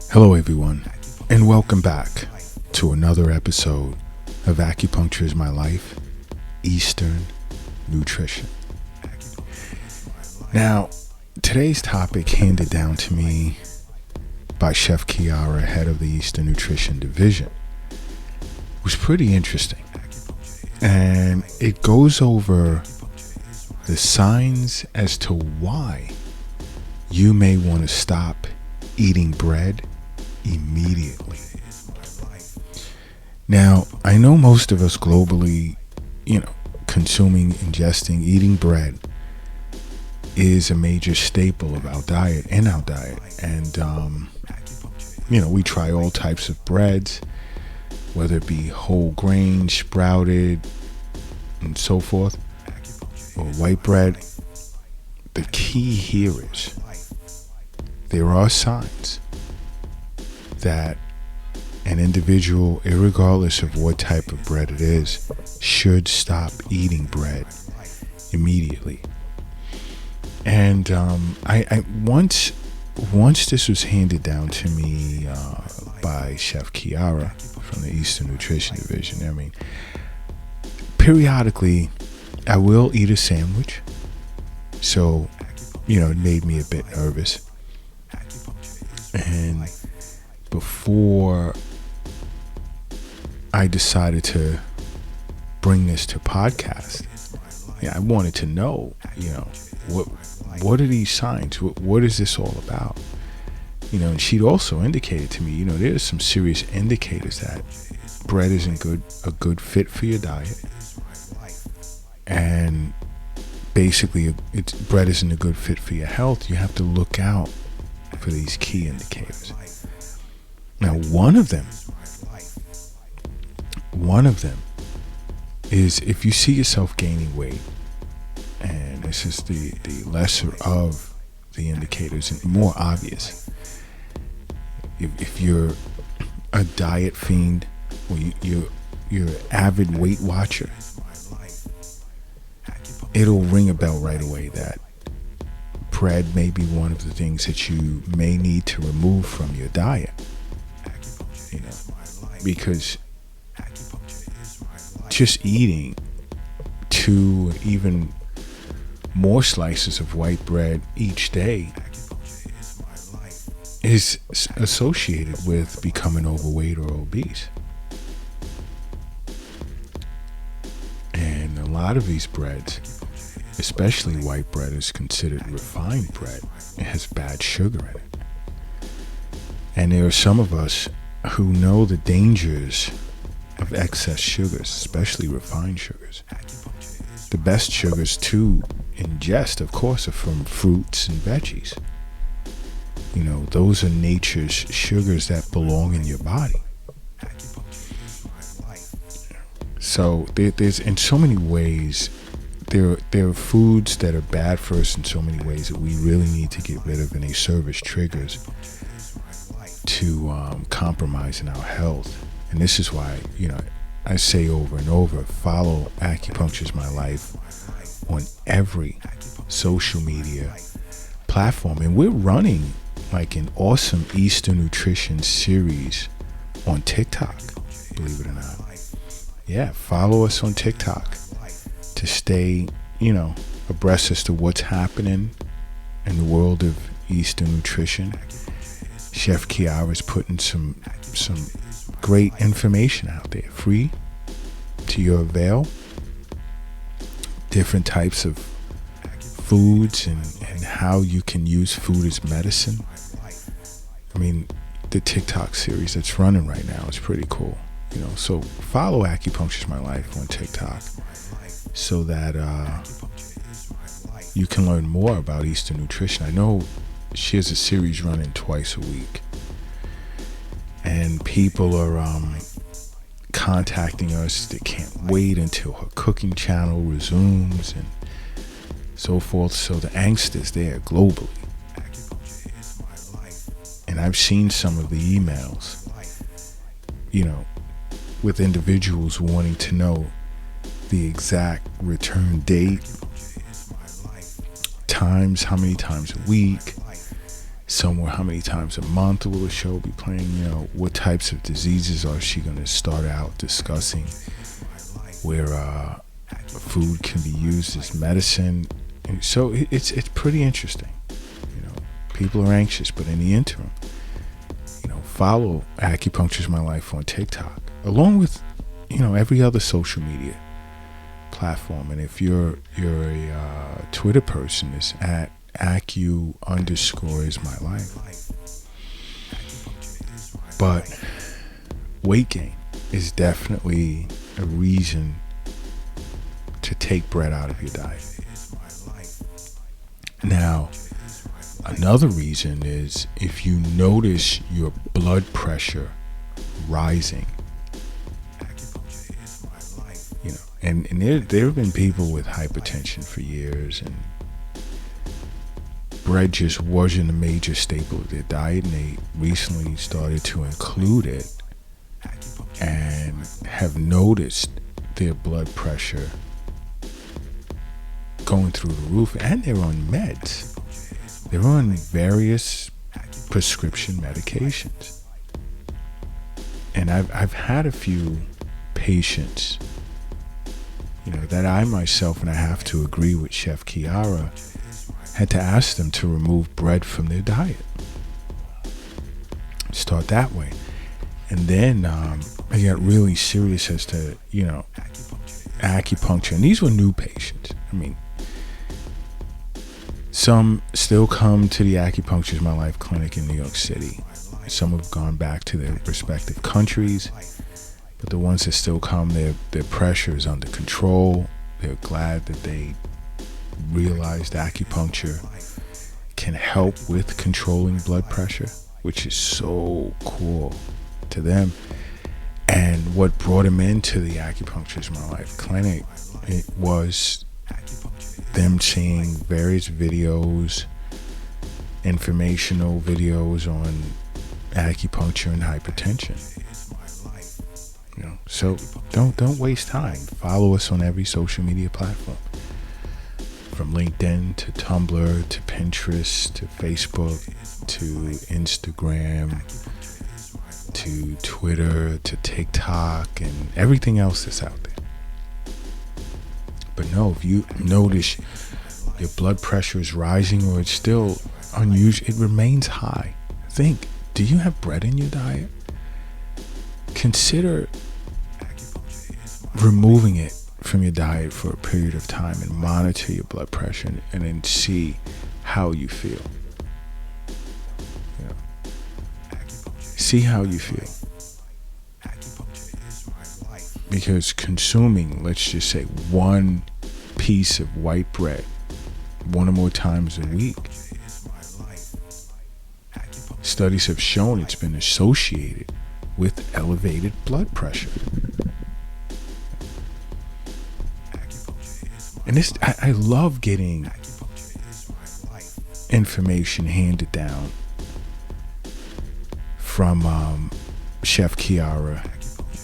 Hello, everyone, and welcome back to another episode of Acupuncture is My Life, Eastern Nutrition. Now, today's topic handed down to me by Chef Kiara, head of the Eastern Nutrition Division, was pretty interesting. And it goes over the signs as to why you may want to stop eating bread immediately. Now, I know most of us globally, consuming, ingesting, eating bread is a major staple of our diet, And, we try all types of breads, whether it be whole grain, sprouted, and so forth, or white bread. The key here is there are signs that an individual, irregardless of what type of bread it is, should stop eating bread immediately. And I once this was handed down to me by Chef Kiara from the Eastern Nutrition Division. Periodically, I will eat a sandwich, so it made me a bit nervous. And before I decided to bring this to podcast, I wanted to know, what are these signs? What is this all about? And she'd also indicated to me, there's some serious indicators that bread isn't a good fit for your diet. And basically, bread isn't a good fit for your health. You have to look out for these key indicators. Now, one of them is if you see yourself gaining weight, and this is the lesser of the indicators and more obvious. If you're a diet fiend, or you're an avid Weight Watcher, it'll ring a bell right away that bread may be one of the things that you may need to remove from your diet. Because just eating 2, even more slices of white bread each day is associated with becoming overweight or obese. And a lot of these breads, especially white bread, is considered refined bread. It has bad sugar in it. And there are some of us who know the dangers of excess sugars, especially refined sugars. The best sugars to ingest, of course, are from fruits and veggies. Those are nature's sugars that belong in your body. So there's in so many ways, there are foods that are bad for us in so many ways that we really need to get rid of, and they serve as triggers to compromising our health. And this is why, I say over and over, follow Acupuncture is My Life on every social media platform. And we're running like an awesome Eastern Nutrition series on TikTok, believe it or not. Yeah, follow us on TikTok to stay, abreast as to what's happening in the world of Eastern Nutrition. Chef Kiara is putting some great information out there, free to your avail. Different types of foods and how you can use food as medicine. The TikTok series that's running right now is pretty cool. So follow Acupuncture is My Life on TikTok so that you can learn more about Eastern Nutrition. I know she has a series running twice a week, and people are contacting us. They can't wait until her cooking channel resumes and so forth. So the angst is there globally, and I've seen some of the emails, with individuals wanting to know the exact return date, times, how many times a week, somewhere how many times a month will the show be playing, what types of diseases are she going to start out discussing, where food can be used as medicine. And so it's pretty interesting. People are anxious, but in the interim, follow Acupuncture's My Life on TikTok, along with every other social media platform. And if you're a Twitter person, it's at Acu_is my life. But weight gain is definitely a reason to take bread out of your diet. Now, another reason is if you notice your blood pressure rising, and there have been people with hypertension for years, and bread just wasn't a major staple of their diet, and they recently started to include it and have noticed their blood pressure going through the roof, and they're on meds. They're on various prescription medications. And I've had a few patients, that I myself, and I have to agree with Chef Kiara, had to ask them to remove bread from their diet. Start that way. And then I got really serious as to, acupuncture. And these were new patients. Some still come to the Acupuncture's My Life clinic in New York City. Some have gone back to their respective countries. But the ones that still come, their pressure is under control. They're glad that they realized acupuncture can help with controlling blood pressure, which is so cool to them. And what brought them into the Acupuncture's My Life clinic, it was them seeing various videos, informational videos on acupuncture and hypertension. So don't waste time. Follow us on every social media platform, from LinkedIn to Tumblr to Pinterest to Facebook to Instagram to Twitter to TikTok and everything else that's out there. But no, if you notice your blood pressure is rising or it's still unusual, it remains high, think, do you have bread in your diet? Consider removing it from your diet for a period of time and monitor your blood pressure and then see how you feel. See how you feel. Because consuming, let's just say, one piece of white bread one or more times a week, studies have shown it's been associated with elevated blood pressure. And I love getting information handed down from Chef Kiara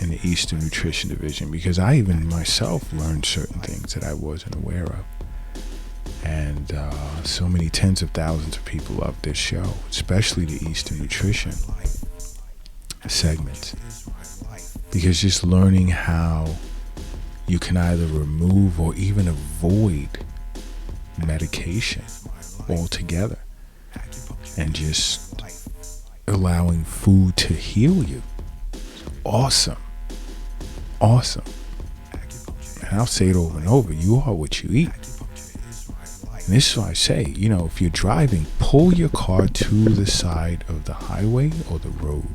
in the Eastern Nutrition Division, because I even myself learned certain things that I wasn't aware of. And so many tens of thousands of people love this show, especially the Eastern Nutrition segments, because just learning how you can either remove or even avoid medication altogether and just allowing food to heal you. Awesome. And I'll say it over and over, you are what you eat. And this is why I say, if you're driving, pull your car to the side of the highway or the road.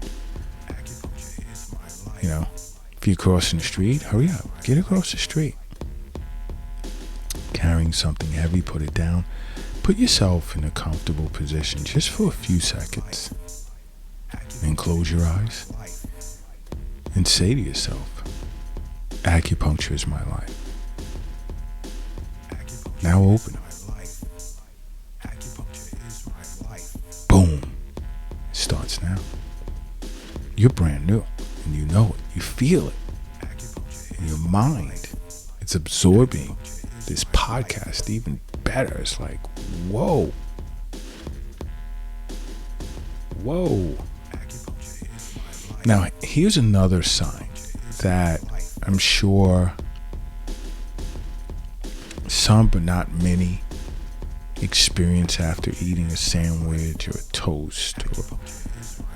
If you're crossing the street, hurry up, get across the street. Carrying something heavy, put it down. Put yourself in a comfortable position just for a few seconds. And close your eyes. And say to yourself, acupuncture is my life. Now open them. Boom. It starts now. You're brand new. And you know it. You feel it. In your mind, it's absorbing this podcast even better. It's like, whoa. whoa. Now, here's another sign that I'm sure some, but not many, experience after eating a sandwich or a toast or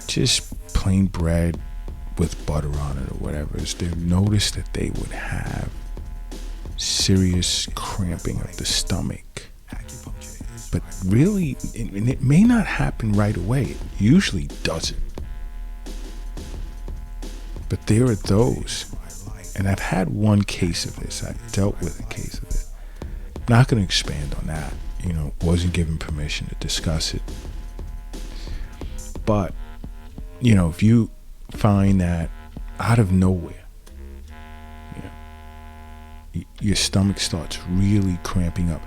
just plain bread with butter on it or whatever, is they notice that they would have serious cramping of the stomach. But really, and it may not happen right away. It usually doesn't. But there are those, and I've had one case of this. I've dealt with a case of this. I'm not going to expand on that. Wasn't given permission to discuss it. But, if you find that out of nowhere, your stomach starts really cramping up,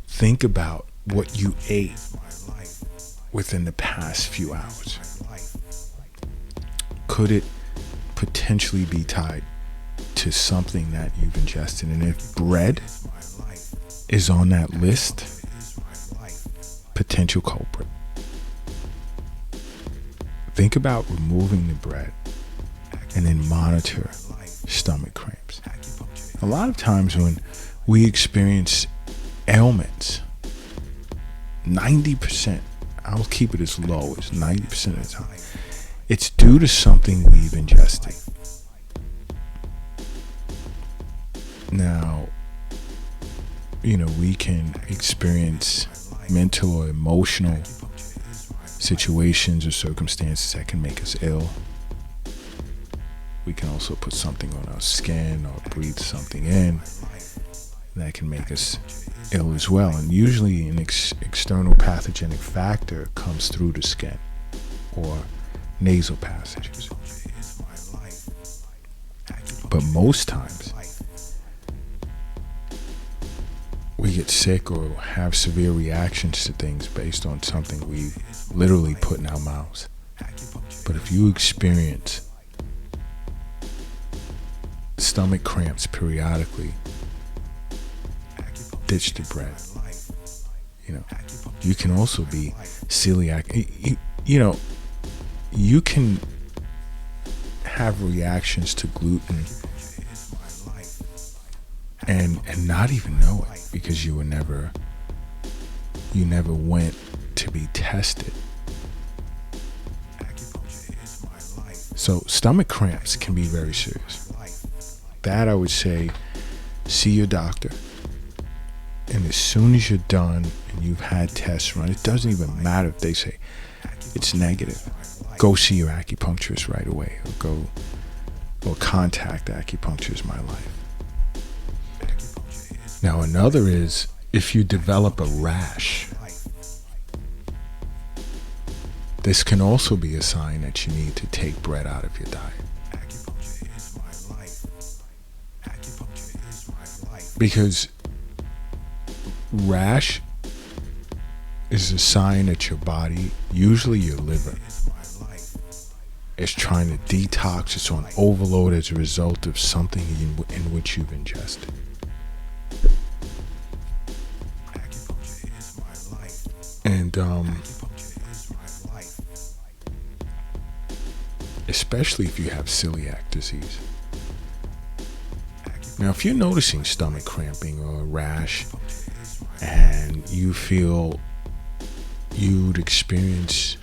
think about what you ate within the past few hours. Could it potentially be tied to something that you've ingested? And if bread is on that list, potential culprit. Think about removing the bread and then monitor stomach cramps. A lot of times when we experience ailments, 90%, I'll keep it as low as 90% of the time, it's due to something we've ingested. Now, we can experience mental or emotional situations or circumstances that can make us ill. We can also put something on our skin or breathe something in that can make us ill as well. And usually an external pathogenic factor comes through the skin or nasal passages. But most times, we get sick or have severe reactions to things based on something we literally put in our mouths. But if you experience stomach cramps periodically, ditch the bread. You can also be celiac. You can have reactions to gluten and not even know it because you never went to be tested. So stomach cramps can be very serious. That I would say, see your doctor. And as soon as you're done and you've had tests run, it doesn't even matter if they say it's negative. Go see your acupuncturist right away, or contact Acupuncture My Life. Now another is if you develop a rash. This can also be a sign that you need to take bread out of your diet. Because rash is a sign that your body, usually your liver, is trying to detox. It's on overload as a result of something in which you've ingested. And especially if you have celiac disease. Now, if you're noticing stomach cramping or a rash and you feel you'd experience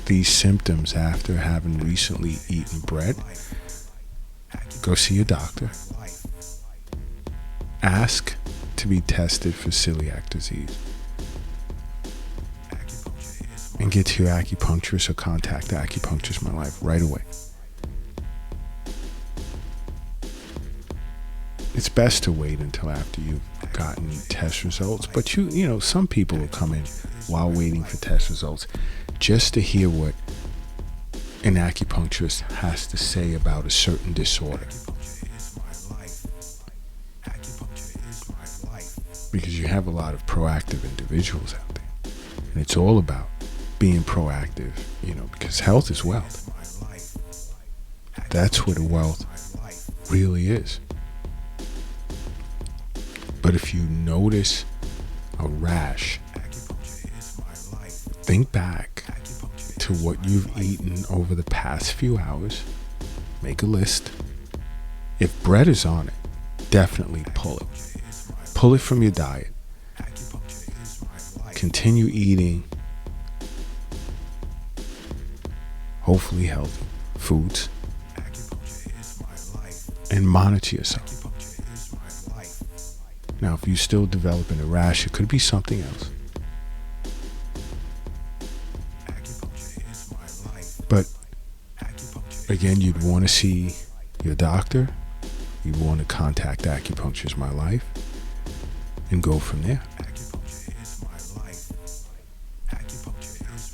these symptoms after having recently eaten bread, go see your doctor. Ask to be tested for celiac disease. And get to your acupuncturist or contact Acupuncture My Life right away. It's best to wait until after you've gotten test results, but some people will come in while waiting for test results just to hear what an acupuncturist has to say about a certain disorder. Because you have a lot of proactive individuals out there, and it's all about being proactive, because health is wealth. That's what wealth really is. But if you notice a rash, think back to what you've eaten over the past few hours. Make a list. If bread is on it, definitely pull it. Pull it from your diet. Continue eating hopefully healthy foods and monitor yourself. Now, if you're still developing a rash, it could be something else. But again, you'd want to see your doctor. You'd want to contact Acupuncture is My Life and go from there.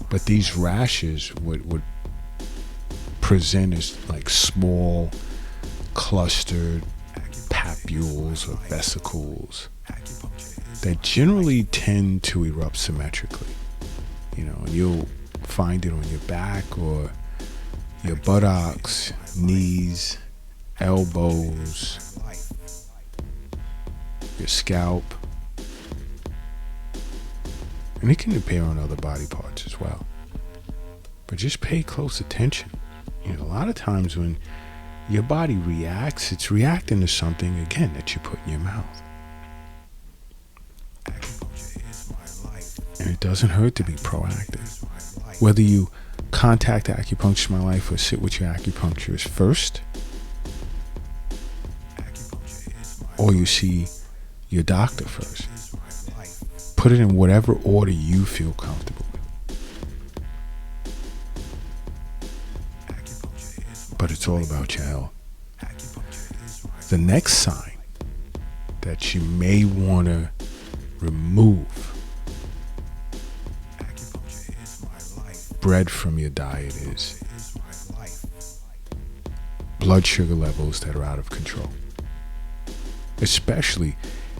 But these rashes would present as like small, clustered papules or vesicles that generally tend to erupt symmetrically. And you'll find it on your back or your buttocks, knees, elbows, your scalp. And it can appear on other body parts as well. But just pay close attention. A lot of times when your body reacts, it's reacting to something, again, that you put in your mouth. And it doesn't hurt to be proactive. Whether you contact Acupuncture is My Life or sit with your acupuncturist first, or you see your doctor first. Put it in whatever order you feel comfortable with. But it's all about your health. The next sign that you may want to remove bread from your diet is blood sugar levels that are out of control. Especially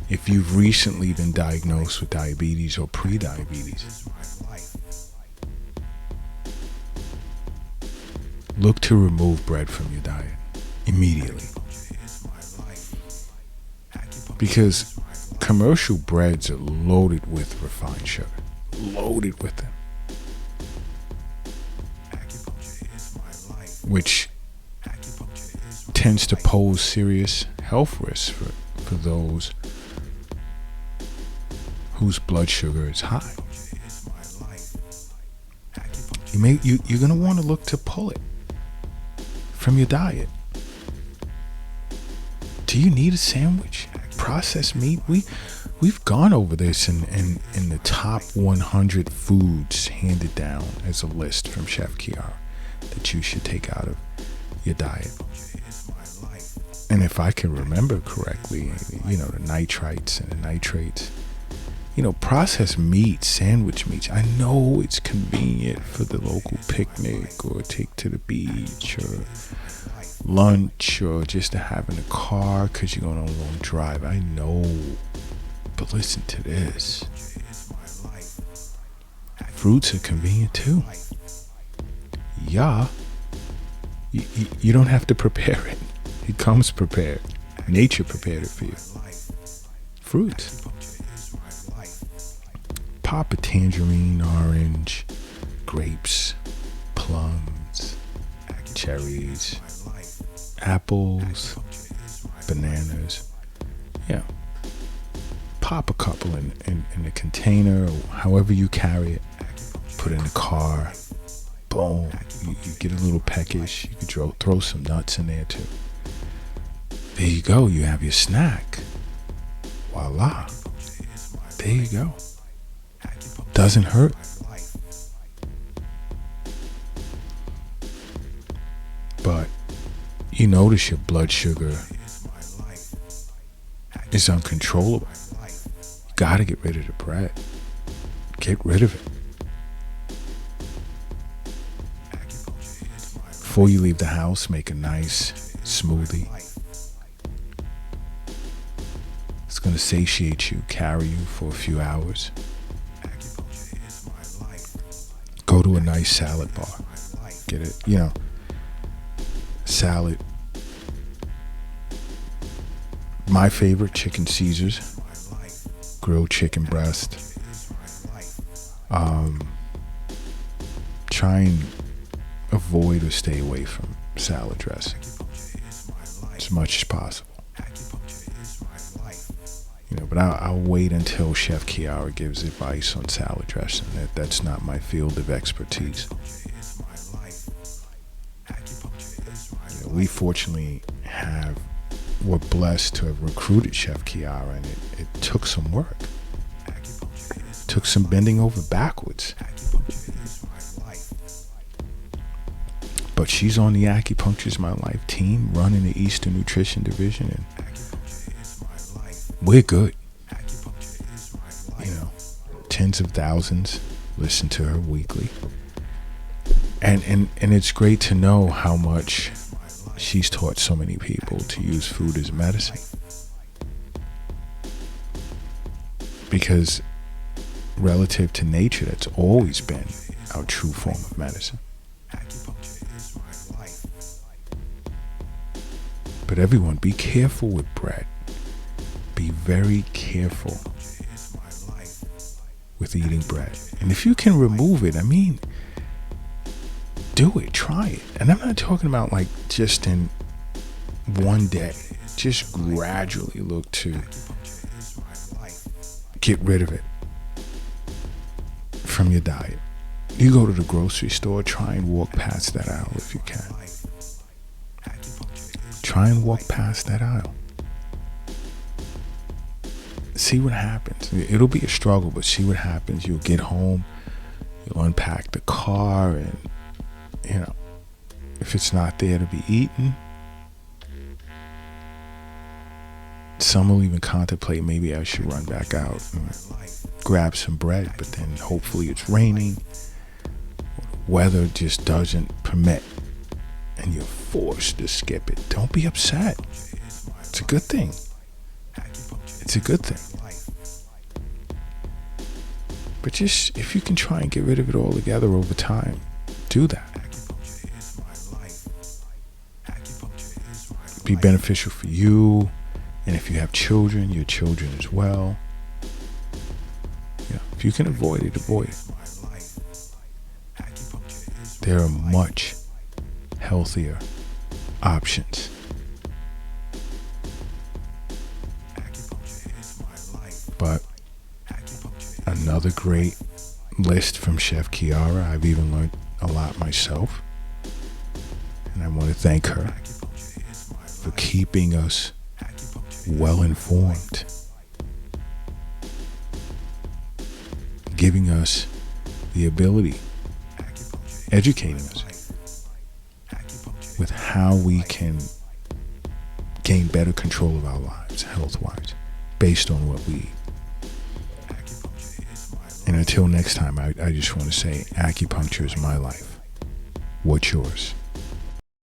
if you've recently been diagnosed with diabetes or pre-diabetes. Look to remove bread from your diet immediately. Because commercial breads are loaded with refined sugar. Loaded with them. Which tends to pose serious health risks for those whose blood sugar is high. You're going to want to look to pull it from your diet. Do you need a sandwich? Processed meat? We've gone over this in the top 100 foods handed down as a list from Chef Kiara that you should take out of your diet. And if I can remember correctly, the nitrites and the nitrates, processed meat, sandwich meats. I know it's convenient for the local picnic or take to the beach or lunch or just to have in the car because you're going on a long drive. I know. But listen to this. Fruits are convenient too. Yeah. You don't have to prepare it. It comes prepared. Nature prepared it for you. Fruits. Pop a tangerine, orange, grapes, plums, cherries, apples, bananas. Yeah. Pop a couple in a container or however you carry it. Put it in the car. Boom. You get a little peckish. You could throw some nuts in there too. There you go. You have your snack. Voila. There you go. Doesn't hurt. But you notice your blood sugar is uncontrollable. You gotta get rid of the bread. Get rid of it. Before you leave the house, make a nice smoothie. It's going to satiate you, carry you for a few hours. Go to a nice salad bar. Get it, salad. My favorite, chicken Caesars. Grilled chicken breast. try and avoid or stay away from salad dressing as much as possible. But I'll wait until Chef Kiara gives advice on salad dressing. That's not my field of expertise. We fortunately were blessed to have recruited Chef Kiara, and it took some work. It took some bending over backwards. But she's on the Acupuncture is My Life team, running the Eastern Nutrition Division, and we're good. Tens of thousands listen to her weekly. And it's great to know how much she's taught so many people to use food as medicine. Because relative to nature, that's always been our true form of medicine. But everyone, be careful with bread. Be very careful with eating bread. And if you can remove it, do it, try it. And I'm not talking about like just in one day. Just gradually look to get rid of it from your diet. You go to the grocery store, try and walk past that aisle if you can. Try and walk past that aisle. See what happens. It'll be a struggle, but see what happens. You'll get home, you'll unpack the car, and if it's not there to be eaten, some will even contemplate, maybe I should run back out and grab some bread, but then hopefully it's raining, or the weather just doesn't permit, and you're forced to skip it. Don't be upset. It's a good thing. It's a good thing. But just, if you can try and get rid of it altogether over time, do that. Be beneficial for you, and if you have children, your children as well. If you can avoid it, avoid it. There are much healthier options. But another great list from Chef Kiara. I've even learned a lot myself, and I want to thank her for keeping us well informed, giving us the ability, educating us with how we can gain better control of our lives health-wise based on what we eat. And until next time, I just want to say, acupuncture is my life. What's yours?